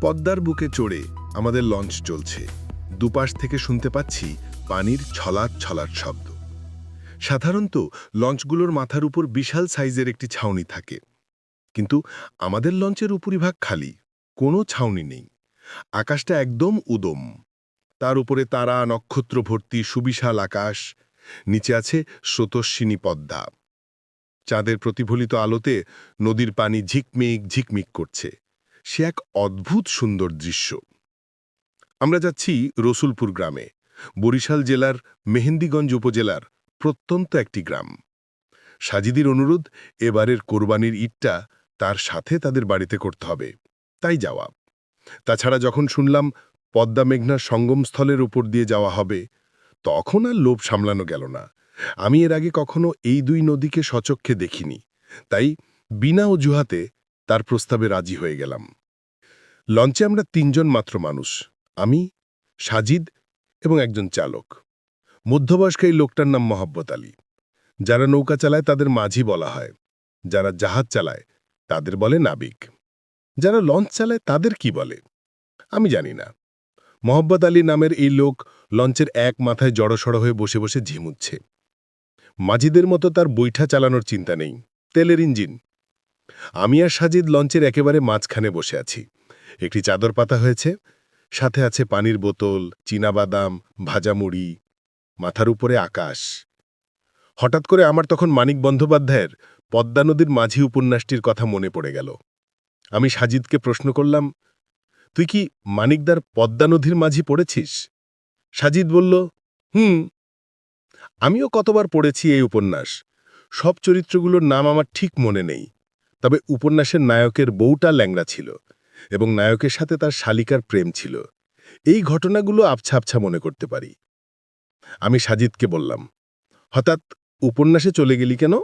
পদ্মার বুকে চড়ে আমাদের লঞ্চ চলছে। দুপাশ থেকে শুনতে পাচ্ছি পানির ছলাৎ ছলাৎ শব্দ। সাধারণত লঞ্চগুলোর মাথার উপর বিশাল সাইজের একটি ছাউনি থাকে, কিন্তু আমাদের লঞ্চের উপরিভাগ খালি, কোনো ছাউনি নেই। আকাশটা একদম উদম, তার উপরে তারা নক্ষত্র ভর্তি সুবিশাল আকাশ, নিচে আছে স্রোতস্বিনী পদ্মা। চাঁদের প্রতিফলিত আলোতে নদীর পানি ঝিকমিক ঝিকমিক করছে। সে এক অদ্ভুত সুন্দর দৃশ্য। আমরা যাচ্ছি রসুলপুর গ্রামে, বরিশাল জেলার মেহেন্দিগঞ্জ উপজেলার প্রত্যন্ত একটি গ্রাম। সাজিদির অনুরোধ, এবারের কোরবানির ঈদটা তার সাথে তাদের বাড়িতে করতে হবে, তাই যাওয়া। তাছাড়া যখন শুনলাম পদ্মা মেঘনার সঙ্গমস্থলের উপর দিয়ে যাওয়া হবে, তখন আর লোভ সামলানো গেল না। আমি এর আগে কখনো এই দুই নদীকে সচক্ষে দেখিনি, তাই বিনা অজুহাতে তার প্রস্তাবে রাজি হয়ে গেলাম। লঞ্চে আমরা তিনজন মাত্র মানুষ, আমি, সাজিদ এবং একজন চালক। মধ্যবয়স্ক এই লোকটার নাম মোহাব্বত আলী। যারা নৌকা চালায় তাদের মাঝি বলা হয়, যারা জাহাজ চালায় তাদের বলে নাবিক, যারা লঞ্চ চালায় তাদের কি বলে আমি জানি না। মোহাব্বত আলী নামের এই লোক লঞ্চের এক মাথায় জড়সড় হয়ে বসে বসে ঝিমুচ্ছে। মাঝিদের মতো তার বৈঠা চালানোর চিন্তা নেই, তেলের ইঞ্জিন। আমি আর সাজিদ লঞ্চের একেবারে মাঝখানে বসে আছি। একটি চাদর পাতা হয়েছে, সাথে আছে পানির বোতল, চীনাবাদাম, ভাজা মুড়ি, মাথার উপরে আকাশ। হঠাৎ করে আমার তখন মানিক বন্দ্যোপাধ্যায়ের পদ্মা নদীর মাঝি উপন্যাসটির কথা মনে পড়ে গেল। আমি সাজিদকে প্রশ্ন করলাম, তুই কি মানিকদার পদ্মা নদীর মাঝি পড়েছিস? সাজিদ বলল, হুম। আমিও কতবার পড়েছি এই উপন্যাস। সব চরিত্রগুলোর নাম আমার ঠিক মনে নেই, তবে উপন্যাসের নায়কের বউটা ল্যাংড়া ছিল এবং নায়কের সাথে তার শালিকার প্রেম ছিল। এই ঘটনাগুলো আবছা আবছা মনে করতে পারি। আমি সাজিদকে বললাম, হঠাৎ উপন্যাসে চলে গেলি কেন?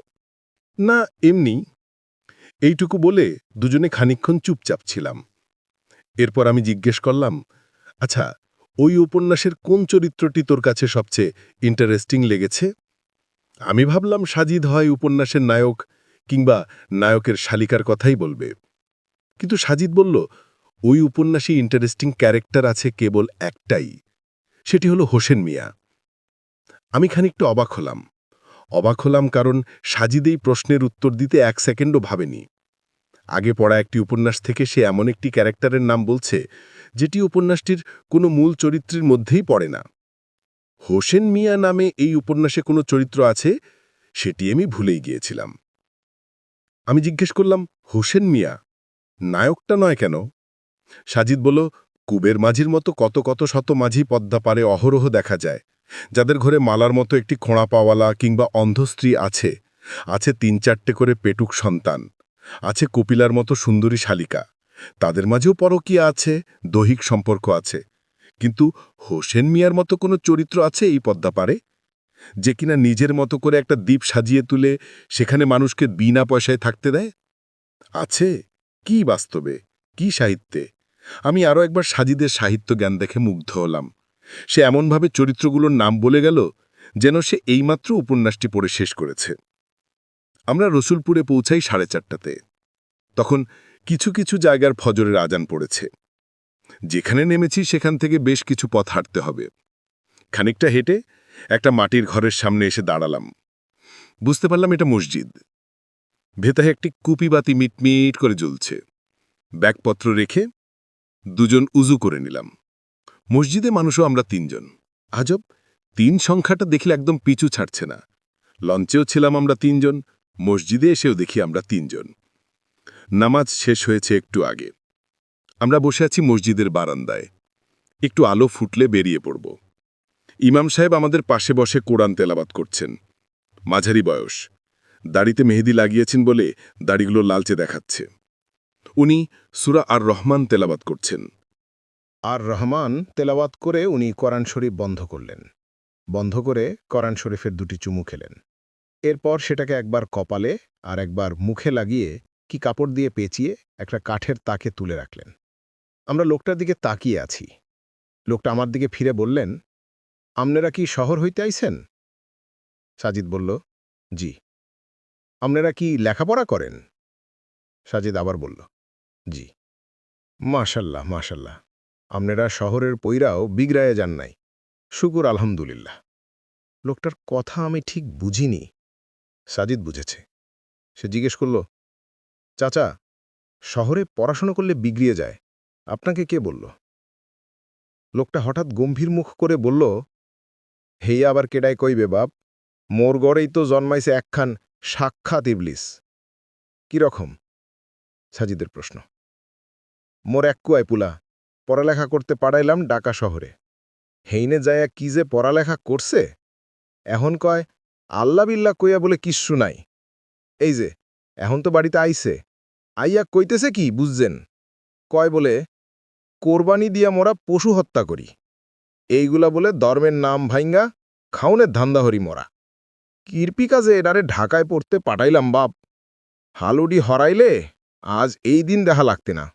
না, এমনি। এইটুকু বলে দুজনে খানিকক্ষণ চুপচাপ ছিলাম। এরপর আমি জিজ্ঞেস করলাম, আচ্ছা, ওই উপন্যাসের কোন চরিত্রটি তোর কাছে সবচেয়ে ইন্টারেস্টিং লেগেছে? আমি ভাবলাম সাজিদ হয় উপন্যাসের নায়ক কিংবা নায়কের শালিকার কথাই বলবে, কিন্তু সাজিদ বলল, ওই উপন্যাসে ইন্টারেস্টিং ক্যারেক্টার আছে কেবল একটাই, সেটি হলো হোসেন মিয়া। আমি খানিকটা অবাক হলাম কারণ সাজিদ এই প্রশ্নের উত্তর দিতে এক সেকেন্ডও ভাবেনি। আগে পড়া একটি উপন্যাস থেকে সে এমন একটি ক্যারেক্টারের নাম বলছে যেটি উপন্যাসটির কোনো মূল চরিত্রের মধ্যেই পড়ে না। হোসেন মিয়া নামে এই উপন্যাসে কোনো চরিত্র আছে সেটি আমি ভুলেই গিয়েছিলাম। আমি জিজ্ঞেস করলাম, হোসেন মিয়া নায়কটা নয় কেন? সাজিদ বলল, কুবের মাঝির মতো কত কত শত মাঝি পদ্মা পারে অহরহ দেখা যায়, যাদের ঘরে মালার মতো একটি খোঁড়া পাওয়ালা কিংবা অন্ধ স্ত্রী আছে, আছে ৩-৪টে করে পেটুক সন্তান, আছে কপিলার মতো সুন্দরী শালিকা, তাদের মাঝেও পরকীয়া আছে, দৈহিক সম্পর্ক আছে। কিন্তু হোসেন মিয়ার মতো কোনো চরিত্র আছে এই পদ্মা পারে, যে কিনা নিজের মতো করে একটা দ্বীপ সাজিয়ে তুলে সেখানে মানুষকে বিনা পয়সায় থাকতে দেয়? আছে? কি বাস্তবে, কি সাহিত্যে? আমি আরও একবার সাজিদের সাহিত্য জ্ঞান দেখে মুগ্ধ হলাম। সে এমনভাবে চরিত্রগুলোর নাম বলে গেল যেন সে এইমাত্র উপন্যাসটি পড়ে শেষ করেছে। আমরা রসুলপুরে পৌঁছাই 4:30টাতে। তখন কিছু কিছু জায়গার ফজরের আজান পড়েছে। যেখানে নেমেছি সেখান থেকে বেশ কিছু পথ হাঁটতে হবে। খানিকটা হেঁটে একটা মাটির ঘরের সামনে এসে দাঁড়ালাম। বুঝতে পারলাম এটা মসজিদ। ভেতরে একটি কুপিবাতি মিটমিট করে জ্বলছে। ব্যাগপত্র রেখে দুজন উজু করে নিলাম। মসজিদে মানুষও আমরা 3 জন। আজব, 3 সংখ্যাটা দেখলে একদম পিছু ছাড়ছে না। লঞ্চেও ছিলাম আমরা 3 জন, মসজিদে এসেও দেখি আমরা 3 জন। নামাজ শেষ হয়েছে একটু আগে। আমরা বসে আছি মসজিদের বারান্দায়। একটু আলো ফুটলে বেরিয়ে পড়ব। ইমাম সাহেব আমাদের পাশে বসে কোরআন তেলাওয়াত করছেন। মাঝারি বয়স, দাড়িতে মেহেদি লাগিয়েছেন বলে দাড়িগুলো লালচে দেখাচ্ছে। উনি সূরা আর রহমান তেলাওয়াত করছেন। আর রহমান তেলাওয়াত করে উনি কোরআন শরীফ বন্ধ করলেন। বন্ধ করে কোরআন শরীফের 2টি চুমু খেলেন। এরপর সেটাকে একবার কপালে আর একবার মুখে লাগিয়ে কি কাপড় দিয়ে পেঁচিয়ে একটা কাঠের তাকে তুলে রাখলেন। আমরা লোকটার দিকে তাকিয়ে আছি। লোকটা আমার দিকে ফিরে বললেন, আপনারা কি শহর হইতে আইছেন? সাজিদ বলল, জি। আপনারা কি লেখাপড়া করেন? সাজিদ আবার বলল, জি। মাশাল্লাহ মাশাল্লাহ, আপনারা শহরের পইরাও বিগড়ায়ে যান নাই। শুকুর আলহামদুলিল্লাহ। লোকটার কথা আমি ঠিক বুঝিনি। সাজিদ বুঝেছে। সে জিজ্ঞেস করল, চাচা, শহরে পড়াশোনা করলে বিগড়িয়ে যায়, আপনাকে কে বলল? লোকটা হঠাৎ গম্ভীর মুখ করে বলল, হেই আবার কেডায় কইবে বাপ, মোর গড়েই তো জন্মাইছে একখান সাক্ষাৎ ইবলিস। কিরকম? সাজিদের প্রশ্ন। মোর এক কুয়ায় পুলা, পড়ালেখা করতে পাঠাইলাম ঢাকা শহরে। হেইনে যায়া কি যে পড়ালেখা করছে, এখন কয় আল্লা বিল্লা কইয়া বলে কিচ্ছু নাই। এই যে এখন তো বাড়িতে আইছে, আইয়া কইতেছে কি বুঝছেন? কয় বলে কোরবানি দিয়া মোরা পশু হত্যা করি, এইগুলা বলে ধর্মের নাম ভাইঙ্গা খাউনের ধান্দাহরি মোরা। কিরপি কাজে এডারে ঢাকায় পড়তে পাঠাইলাম বাপ, হালুডি হরাইলে আজ এই দিন দেখা লাগতে না।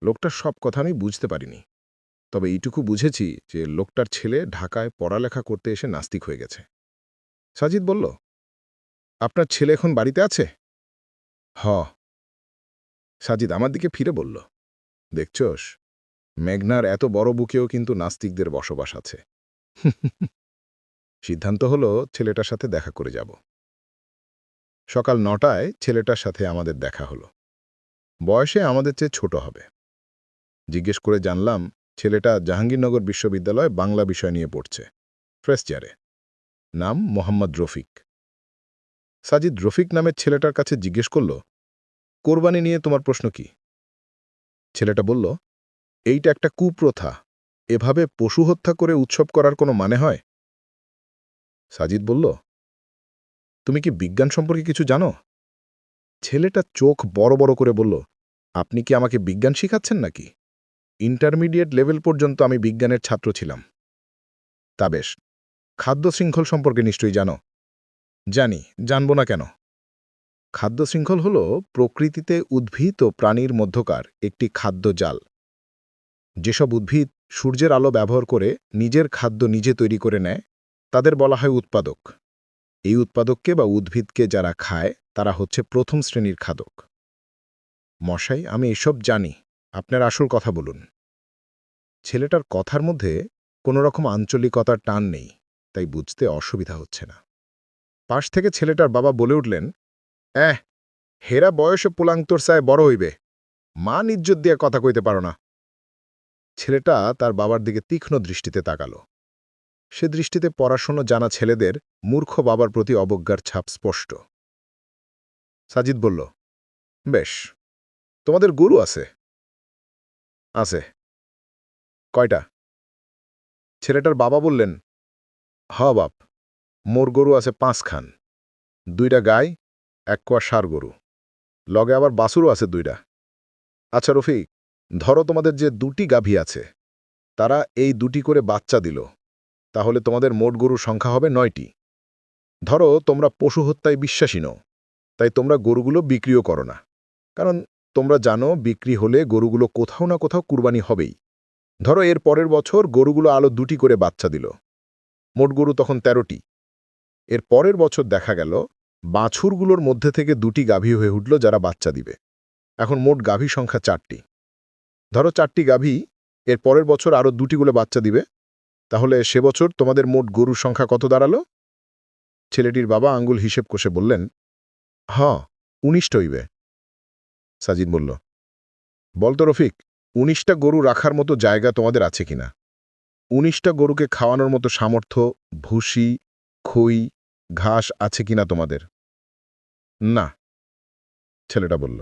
লোকটার সব কথা আমি বুঝতে পারিনি, তবে এইটুকু বুঝেছি যে লোকটার ছেলে ঢাকায় পড়ালেখা করতে এসে নাস্তিক হয়ে গেছে। সাজিদ বলল, আপনার ছেলে এখন বাড়িতে আছে? হ। সাজিদ আমার দিকে ফিরে বলল, দেখছস, মেঘনার এত বড় বুকেও কিন্তু নাস্তিকদের বসবাস আছে। সিদ্ধান্ত হলো ছেলেটার সাথে দেখা করে যাব। সকাল ৯টায় ছেলেটার সাথে আমাদের দেখা হলো। বয়সে আমাদের চেয়ে ছোট হবে। জিজ্ঞেস করে জানলাম ছেলেটা জাহাঙ্গীরনগর বিশ্ববিদ্যালয় বাংলা বিষয় নিয়ে পড়ছে, ফার্স্ট ইয়ারে। নাম মোহাম্মদ রফিক। সাজিদ রফিক নামের ছেলেটার কাছে জিজ্ঞেস করল, কোরবানি নিয়ে তোমার প্রশ্ন কি? ছেলেটা বলল, এইটা একটা কুপ্রথা, এভাবে পশু হত্যা করে উৎসব করার কোনো মানে হয়? সাজিদ বলল, তুমি কি বিজ্ঞান সম্পর্কে কিছু জানো? ছেলেটা চোখ বড় বড় করে বলল, আপনি কি আমাকে বিজ্ঞান শিখাচ্ছেন নাকি? ইন্টারমিডিয়েট লেভেল পর্যন্ত আমি বিজ্ঞানের ছাত্র ছিলাম। তা বেশ, খাদ্য শৃঙ্খল সম্পর্কে নিশ্চয়ই জানো? জানি, জানব না কেন? খাদ্য শৃঙ্খল হল প্রকৃতিতে উদ্ভিদ ও প্রাণীর মধ্যকার একটি খাদ্য জাল। যেসব উদ্ভিদ সূর্যের আলো ব্যবহার করে নিজের খাদ্য নিজে তৈরি করে নেয়, তাদের বলা হয় উৎপাদক। এই উৎপাদককে বা উদ্ভিদকে যারা খায় তারা হচ্ছে প্রথম শ্রেণীর খাদক। মশাই, আমি এসব জানি, আপনার আসল কথা বলুন। ছেলেটার কথার মধ্যে কোনো রকম আঞ্চলিকতার টান নেই, তাই বুঝতে অসুবিধা হচ্ছে না। পাশ থেকে ছেলেটার বাবা বলে উঠলেন, হেরা বয়সে পোলাংতর সায় বড় হইবে, মা ইজ্জত দিয়ে কথা কইতে পারো না। ছেলেটা তার বাবার দিকে তীক্ষ্ণ দৃষ্টিতে তাকাল। সে দৃষ্টিতে পড়াশোনা জানা ছেলেদের মূর্খ বাবার প্রতি অবজ্ঞার ছাপ স্পষ্ট। সাজিদ বলল, বেশ, তোমাদের গরু আছে? আছে। কয়টা? ছেলেটার বাবা বললেন, হ বাপ, মোর গরু আছে 5 খান, 2টা গাই, 1 কোয়া ষাঁড় গরু, লগে আবার বাছুরও আছে 2টা। আচ্ছা রফিক, ধরো তোমাদের যে 2টি গাভী আছে, তারা এই 2টি করে বাচ্চা দিল, তাহলে তোমাদের মোট গরুর সংখ্যা হবে 9টি। ধরো তোমরা পশু হত্যায় বিশ্বাসী নও, তাই তোমরা গরুগুলো বিক্রিও করো না, কারণ তোমরা জানো বিক্রি হলে গরুগুলো কোথাও না কোথাও কুরবানি হবেই। ধরো এর পরের বছর গরুগুলো আলো 2টি করে বাচ্চা দিল, মোট গরু তখন 13টি। এর পরের বছর দেখা গেল বাছুরগুলোর মধ্যে থেকে 2টি গাভী হয়ে উঠল যারা বাচ্চা দিবে। এখন মোট গাভী সংখ্যা 4টি। ধরো 4টি গাভী এর পরের বছর আরও 2টি করে বাচ্চা দিবে, তাহলে সে বছর তোমাদের মোট গরুর সংখ্যা কত দাঁড়ালো? ছেলেটির বাবা আঙ্গুল হিসেব কষে বললেন, হ্যাঁ, 19টা হইবে। সাজিদ বলল, বলতো রফিক, 19টা গরু রাখার মতো জায়গা তোমাদের আছে কিনা? 19টা গরুকে খাওয়ানোর মতো সামর্থ্য, ভুসি, খই, ঘাস আছে কিনা তোমাদের? না, ছেলেটা বলল।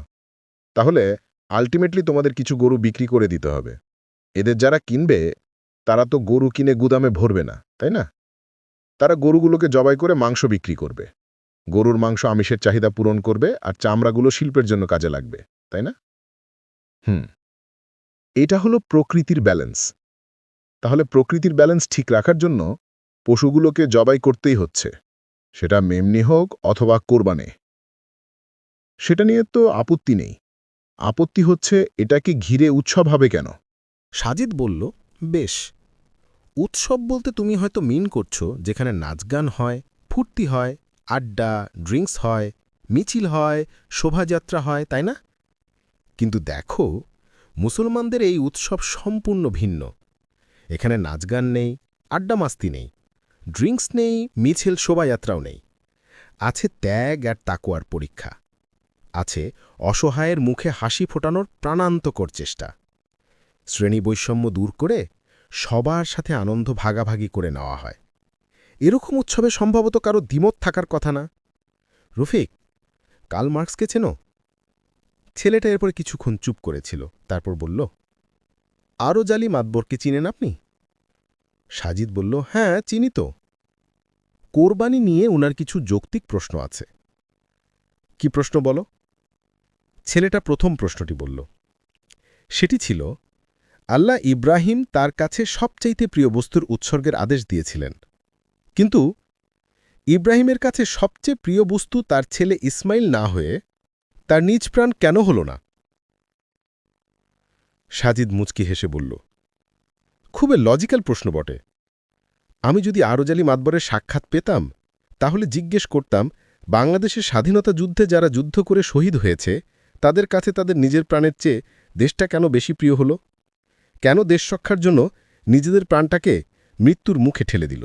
তাহলে আলটিমেটলি তোমাদের কিছু গরু বিক্রি করে দিতে হবে। এদের যারা কিনবে তারা তো গরু কিনে গুদামে ভরবে না, তাই না? তারা গরুগুলোকে জবাই করে মাংস বিক্রি করবে। গরুর মাংস আমিষের চাহিদা পূরণ করবে আর চামড়াগুলো শিল্পের জন্য কাজে লাগবে, তাই না? এটা হলো প্রকৃতির ব্যালেন্স। তাহলে প্রকৃতির ব্যালেন্স ঠিক রাখার জন্য পশুগুলোকে জবাই করতেই হচ্ছে, সেটা মেমনি হোক অথবা কোরবানে। সেটা নিয়ে তো আপত্তি নেই। আপত্তি হচ্ছে এটাকে ঘিরে উৎসব হবে কেন? সাজিদ বলল, বেশ, উৎসব বলতে তুমি হয়তো মিন করছো যেখানে নাচগান হয়, ফুর্তি হয়, আড্ডা, ড্রিঙ্কস হয়, মিছিল হয়, শোভাযাত্রা হয়, তাই না? কিন্তু দেখো, মুসলমানদের এই উৎসব সম্পূর্ণ ভিন্ন। এখানে নাচগান নেই, আড্ডামাস্তি নেই, ড্রিঙ্কস নেই, মিছিল শোভাযাত্রাও নেই। আছে ত্যাগ আর তাকওয়ার পরীক্ষা। আছে অসহায়ের মুখে হাসি ফোটানোর প্রাণান্তকর চেষ্টা। শ্রেণী বৈষম্য দূর করে সবার সাথে আনন্দ ভাগাভাগি করে নেওয়া হয়। এরকম উৎসবে সম্ভবত কারো দ্বিমত থাকার কথা না। রফিক, কার্ল মার্কসকে চেনো? ছেলেটা এরপর কিছুক্ষণ চুপ করেছিল, তারপর বলল, আরজ-আলী মাতবরকে চিনেন আপনি? সাজিদ বলল, হ্যাঁ, চিনি তো। কোরবানি নিয়ে উনার কিছু যৌক্তিক প্রশ্ন আছে। কি প্রশ্ন বলো? ছেলেটা প্রথম প্রশ্নটি বলল। সেটি ছিল, আল্লাহ ইব্রাহিম তার কাছে সবচাইতে প্রিয় বস্তুর উৎসর্গের আদেশ দিয়েছিলেন, কিন্তু ইব্রাহিমের কাছে সবচেয়ে প্রিয় বস্তু তার ছেলে ইসমাইল না হয়ে তার নিজ প্রাণ কেন হল না? সাজিদ মুচকি হেসে বলল, খুবই লজিক্যাল প্রশ্ন বটে। আমি যদি আরজ-আলী মাতবরের সাক্ষাৎ পেতাম, তাহলে জিজ্ঞেস করতাম, বাংলাদেশের স্বাধীনতা যুদ্ধে যারা যুদ্ধ করে শহীদ হয়েছে, তাদের কাছে তাদের নিজের প্রাণের চেয়ে দেশটা কেন বেশি প্রিয় হল? কেন দেশ রক্ষার জন্য নিজেদের প্রাণটাকে মৃত্যুর মুখে ঠেলে দিল?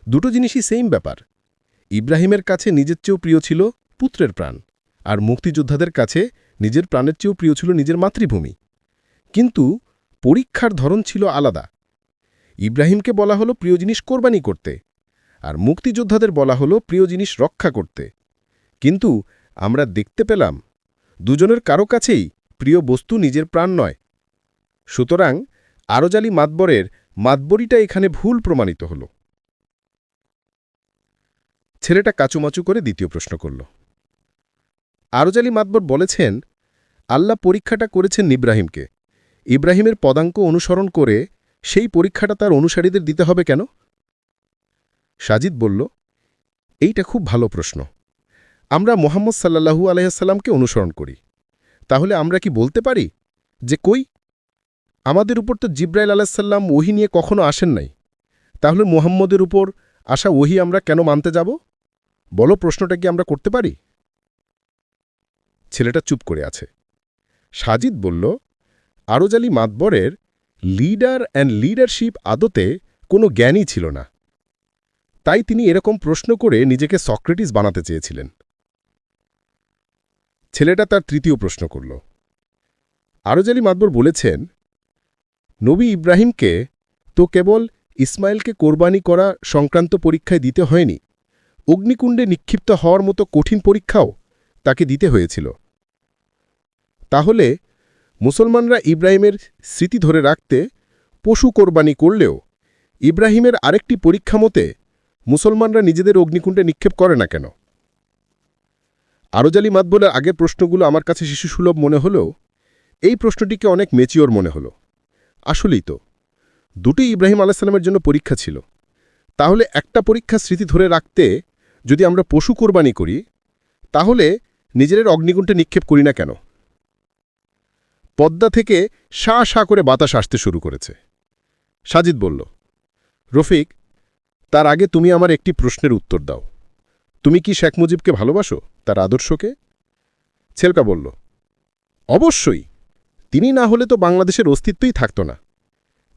দুটো জিনিসই সেম ব্যাপার। ইব্রাহিমের কাছে নিজের চেয়েও প্রিয় ছিল পুত্রের প্রাণ, আর মুক্তিযোদ্ধাদের কাছে নিজের প্রাণের চেয়েও প্রিয় ছিল নিজের মাতৃভূমি। কিন্তু পরীক্ষার ধরন ছিল আলাদা। ইব্রাহিমকে বলা হলো প্রিয় জিনিস কোরবানি করতে, আর মুক্তিযোদ্ধাদের বলা হলো প্রিয় জিনিস রক্ষা করতে। কিন্তু আমরা দেখতে পেলাম দুজনের কারো কাছেই প্রিয় বস্তু নিজের প্রাণ নয়। সুতরাং আরজ-আলী মাতবরের মাতবরিটা এখানে ভুল প্রমাণিত হল। ছেলেটা কাচুমাচু করে দ্বিতীয় প্রশ্ন করল। আরজ-আলী মাতবর বলেছেন, আল্লাহ পরীক্ষাটা করেছেন ইব্রাহিমকে। ইব্রাহিমের পদাঙ্ক অনুসরণ করে সেই পরীক্ষাটা তার অনুসারীদের দিতে হবে কেন? সাজিদ বলল, এইটা খুব ভালো প্রশ্ন। আমরা মোহাম্মদ সাল্লাল্লাহু আলাইহিসসালামকে অনুসরণ করি, তাহলে আমরা কি বলতে পারি যে কই, আমাদের উপর তো জিব্রাইল আলাইহিসসালাম ওহী নিয়ে কখনো আসেন নাই, তাহলে মুহাম্মদের উপর আসা ওহী আমরা কেন মানতে যাব? বলো, প্রশ্নটা কি আমরা করতে পারি? ছেলেটা চুপ করে আছে। সাজিদ বলল, আরজ-আলী মাতবরের লিডার অ্যান্ড লিডারশিপ আদতে কোনো জ্ঞানই ছিল না, তাই তিনি এরকম প্রশ্ন করে নিজেকে সক্রেটিস বানাতে চেয়েছিলেন। ছেলেটা তার তৃতীয় প্রশ্ন করল। আরজ-আলী মাতবর বলেছেন, নবী ইব্রাহিমকে তো কেবল ইসমাইলকে কোরবানি করা সংক্রান্ত পরীক্ষায় দিতে হয়নি, অগ্নিকুণ্ডে নিক্ষিপ্ত হওয়ার মতো কঠিন পরীক্ষাও তাকে দিতে হয়েছিল। তাহলে মুসলমানরা ইব্রাহিমের স্মৃতি ধরে রাখতে পশু কোরবানি করলেও ইব্রাহিমের আরেকটি পরীক্ষা মতে মুসলমানরা নিজেদের অগ্নিকুণ্ডে নিক্ষেপ করে না কেন? আরজ-আলী মাতবরের আগের প্রশ্নগুলো আমার কাছে শিশুসুলভ মনে হলেও এই প্রশ্নটিকে অনেক মেচিওর মনে হল। আসলেই তো, দুটি ইব্রাহিম আলাইহিসসালামের জন্য পরীক্ষা ছিল। তাহলে একটা পরীক্ষা স্মৃতি ধরে রাখতে যদি আমরা পশু কোরবানি করি, তাহলে নিজেদের অগ্নিকুণ্ডে নিক্ষেপ করি না কেন? পদ্মা থেকে শা শা করে বাতাস আসতে শুরু করেছে। সাজিদ বলল, রফিক, তার আগে তুমি আমার একটি প্রশ্নের উত্তর দাও। তুমি কি শেখ মুজিবকে ভালোবাসো, তার আদর্শকে? ছেলেটা বলল, অবশ্যই। তিনি না হলে তো বাংলাদেশের অস্তিত্বই থাকত না।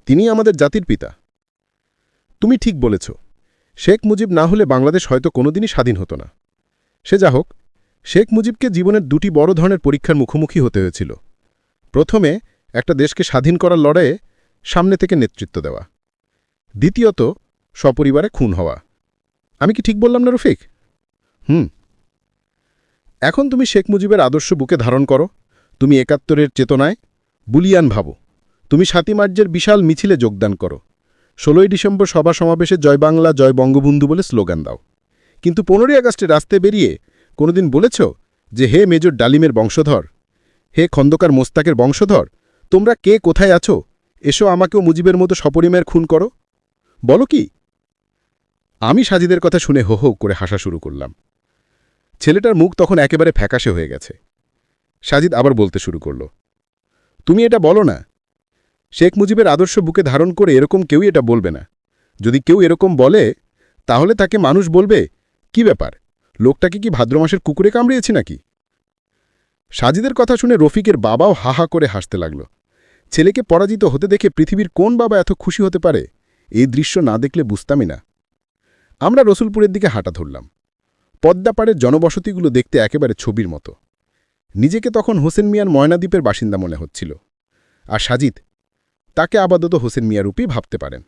তিনি আমাদের জাতির পিতা। তুমি ঠিক বলেছ, শেখ মুজিব না হলে বাংলাদেশ হয়তো কোনোদিনই স্বাধীন হতো না। সে যা হোক, শেখ মুজিবকে জীবনের দুটি বড় ধরনের পরীক্ষার মুখোমুখি হতে হয়েছিল। প্রথমে একটা দেশকে স্বাধীন করার লড়াইয়ে সামনে থেকে নেতৃত্ব দেওয়া, দ্বিতীয়ত সপরিবারে খুন হওয়া। আমি কি ঠিক বললাম না রফিক? এখন তুমি শেখ মুজিবের আদর্শ বুকে ধারণ করো। তুমি ৭১-এর চেতনায় বুলিয়ান ভাবো। তুমি ৭ই মার্চের বিশাল মিছিলে যোগদান করো। ১৬ই ডিসেম্বর সভা সমাবেশে জয় বাংলা জয় বঙ্গবন্ধু বলে স্লোগান দাও। কিন্তু ১৫ই আগস্টে রাস্তায় বেরিয়ে কোনোদিন বলেছ যে, হে মেজর ডালিমের বংশধর, হে খন্দকার মোস্তাকের বংশধর, তোমরা কে কোথায় আছো, এসো আমাকেও মুজিবের মতো সপরিমায়ের খুন করো? বলো কি? আমি সাজিদের কথা শুনে হো হো করে হাসা শুরু করলাম। ছেলেটার মুখ তখন একেবারে ফ্যাকাশে হয়ে গেছে। সাজিদ আবার বলতে শুরু করল, তুমি এটা বলো না। শেখ মুজিবের আদর্শ বুকে ধারণ করে এরকম কেউই এটা বলবে না। যদি কেউ এরকম বলে, তাহলে তাকে মানুষ বলবে, কি ব্যাপার, লোকটাকে কি ভাদ্র মাসের কুকুরে কামড়িয়েছে নাকি? সাজিদের কথা শুনে রফিকের বাবাও হাহা করে হাসতে লাগল। ছেলেকে পরাজিত হতে দেখে পৃথিবীর কোন বাবা এত খুশি হতে পারে? এই দৃশ্য না দেখলে বুঝতামই না। আমরা রসুলপুরের দিকে হাঁটা ধরলাম। পদ্মাপাড়ের জনবসতিগুলো দেখতে একেবারে ছবির মতো। নিজেকে তখন হোসেন মিয়ার ময়নাদ্বীপের বাসিন্দা মনে হচ্ছিল। আর সাজিদ, তাকে আপাতত হোসেন মিয়ারূপেই ভাবতে পারেন।